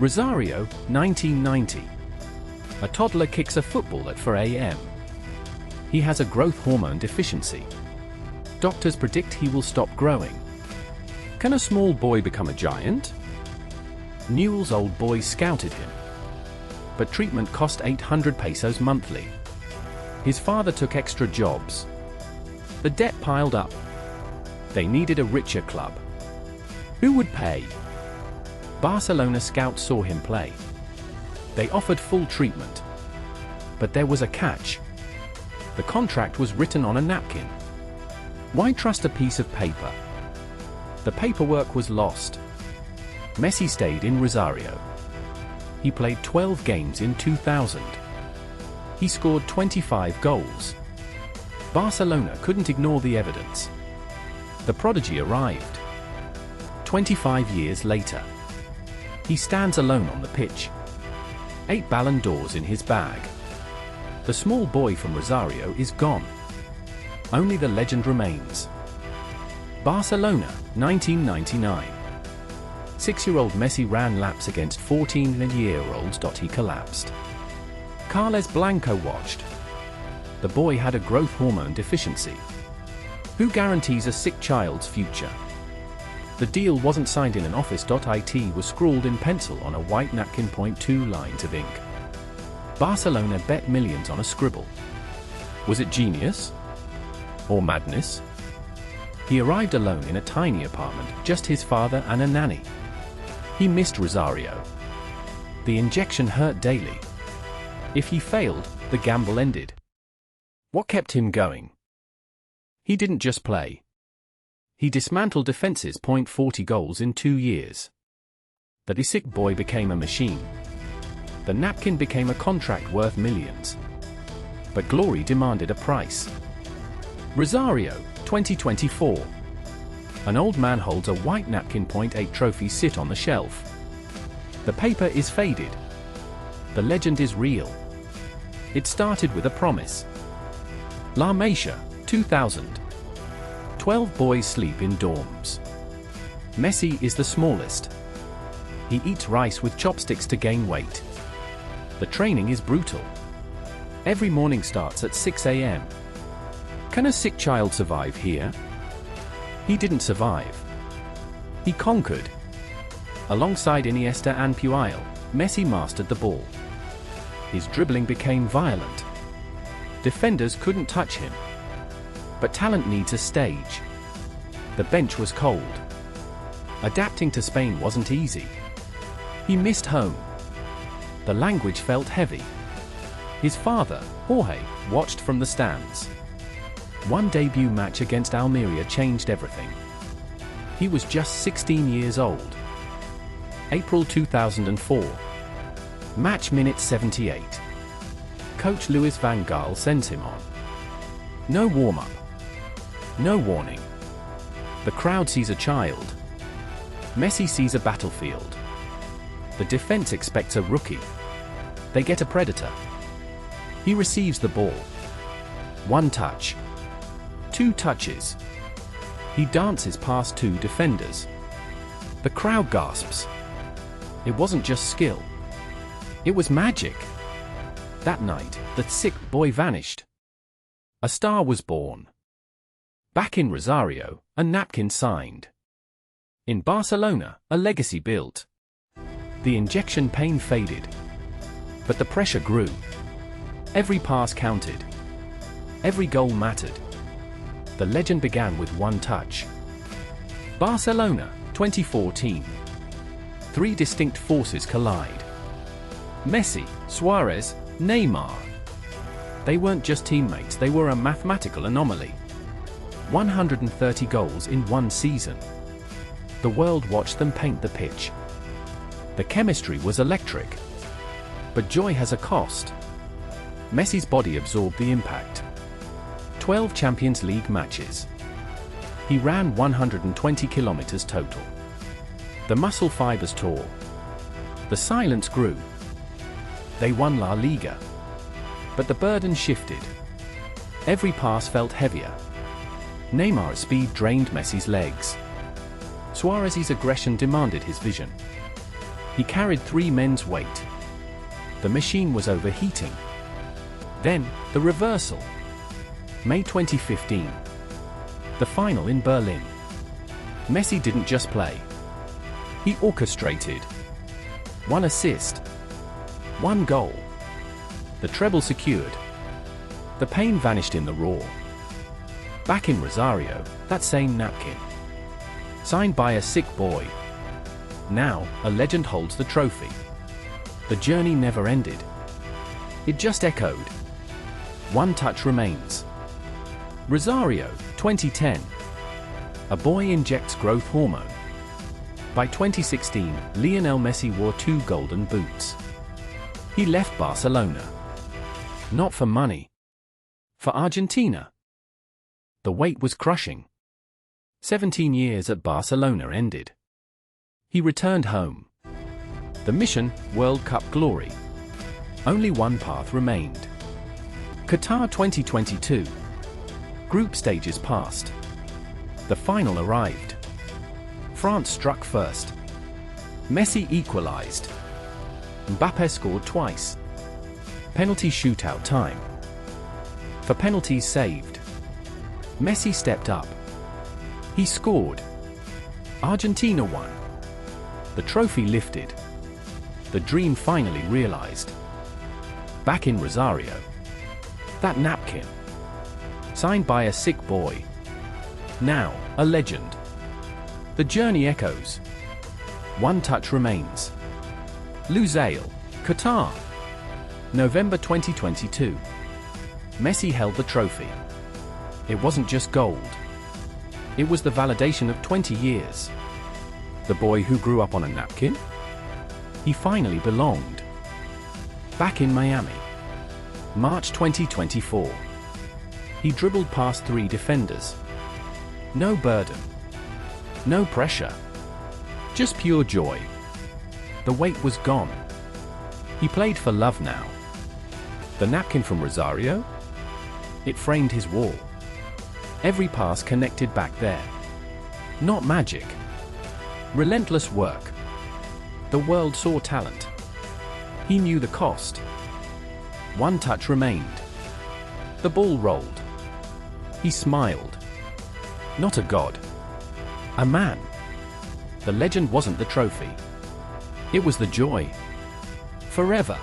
Rosario, 1990. A toddler kicks a football at 4 a.m. He has a growth hormone deficiency. Doctors predict he will stop growing. Can a small boy become a giant? Newell's old boys scouted him. But treatment cost 800 pesos monthly. His father took extra jobs. The debt piled up. They needed a richer club. Who would pay? Barcelona scouts saw him play. They offered full treatment. But there was a catch. The contract was written on a napkin. Why trust a piece of paper? The paperwork was lost. Messi stayed in Rosario. He played 12 games in 2000. He scored 25 goals. Barcelona couldn't ignore the evidence. The prodigy arrived. 25 years later. He stands alone on the pitch. 8 Ballon d'Ors in his bag. The small boy from Rosario is gone. Only the legend remains. Barcelona, 1999. 6-year-old Messi ran laps against 14-year-olds. He collapsed. Carles Blanco watched. The boy had a growth hormone deficiency. Who guarantees a sick child's future? The deal wasn't signed in an office. It was scrawled in pencil on a white napkin. 2 lines of ink. Barcelona bet millions on a scribble. Was it genius? Or madness? He arrived alone in a tiny apartment, just his father and a nanny. He missed Rosario. The injection hurt daily. If he failed, the gamble ended. What kept him going? He didn't just play. He dismantled defenses. 40 goals in 2 years. The sick boy became a machine. The napkin became a contract worth millions. But glory demanded a price. Rosario, 2024. An old man holds a white napkin. 8 trophies sit on the shelf. The paper is faded. The legend is real. It started with a promise. La Masia, 2000. 12 boys sleep in dorms. Messi is the smallest. He eats rice with chopsticks to gain weight. The training is brutal. Every morning starts at 6 a.m. Can a sick child survive here? He didn't survive. He conquered. Alongside Iniesta and Puyol, Messi mastered the ball. His dribbling became violent. Defenders couldn't touch him. But talent needs a stage. The bench was cold. Adapting to Spain wasn't easy. He missed home. The language felt heavy. His father, Jorge, watched from the stands. One debut match against Almeria changed everything. He was just 16 years old. April 2004. Match minute 78. Coach Luis van Gaal sends him on. No warm-up. No warning. The crowd sees a child. Messi sees a battlefield. The defense expects a rookie. They get a predator. He receives the ball. 1 touch. 2 touches. He dances past 2 defenders. The crowd gasps. It wasn't just skill. It was magic. That night, the sick boy vanished. A star was born. Back in Rosario, a napkin signed. In Barcelona, a legacy built. The injection pain faded. But the pressure grew. Every pass counted. Every goal mattered. The legend began with 1 touch. Barcelona, 2014. 3 distinct forces collide. Messi, Suarez, Neymar. They weren't just teammates, they were a mathematical anomaly. 130 goals in 1 season. The world watched them paint the pitch. The chemistry was electric. But joy has a cost. Messi's body absorbed the impact. 12 Champions League matches. He ran 120 kilometers total. The muscle fibers tore. The silence grew. They won La Liga. But the burden shifted. Every pass felt heavier. Neymar's speed drained Messi's legs. Suarez's aggression demanded his vision. He carried 3 men's weight. The machine was overheating. Then, the reversal. May 2015. The final in Berlin. Messi didn't just play. He orchestrated. 1 assist. 1 goal. The treble secured. The pain vanished in the roar. Back in Rosario, that same napkin. Signed by a sick boy. Now, a legend holds the trophy. The journey never ended. It just echoed. 1 touch remains. Rosario, 2010. A boy injects growth hormone. By 2016, Lionel Messi wore 2 golden boots. He left Barcelona. Not for money. For Argentina. The weight was crushing. 17 years at Barcelona ended. He returned home. The mission, World Cup glory. Only one path remained. Qatar 2022. Group stages passed. The final arrived. France struck first. Messi equalized. Mbappé scored twice. Penalty shootout time. For penalties saved, Messi stepped up. He scored. Argentina won. The trophy lifted. The dream finally realized. Back in Rosario. That napkin. Signed by a sick boy. Now, a legend. The journey echoes. 1 touch remains. Lusail, Qatar. November 2022. Messi held the trophy. It wasn't just gold. It was the validation of 20 years. The boy who grew up on a napkin? He finally belonged. Back in Miami. March 2024. He dribbled past 3 defenders. No burden. No pressure. Just pure joy. The weight was gone. He played for love now. The napkin from Rosario? It framed his wall. Every pass connected back there. Not magic. Relentless work. The world saw talent. He knew the cost. 1 touch remained. The ball rolled. He smiled. Not a god. A man. The legend wasn't the trophy. It was the joy. Forever.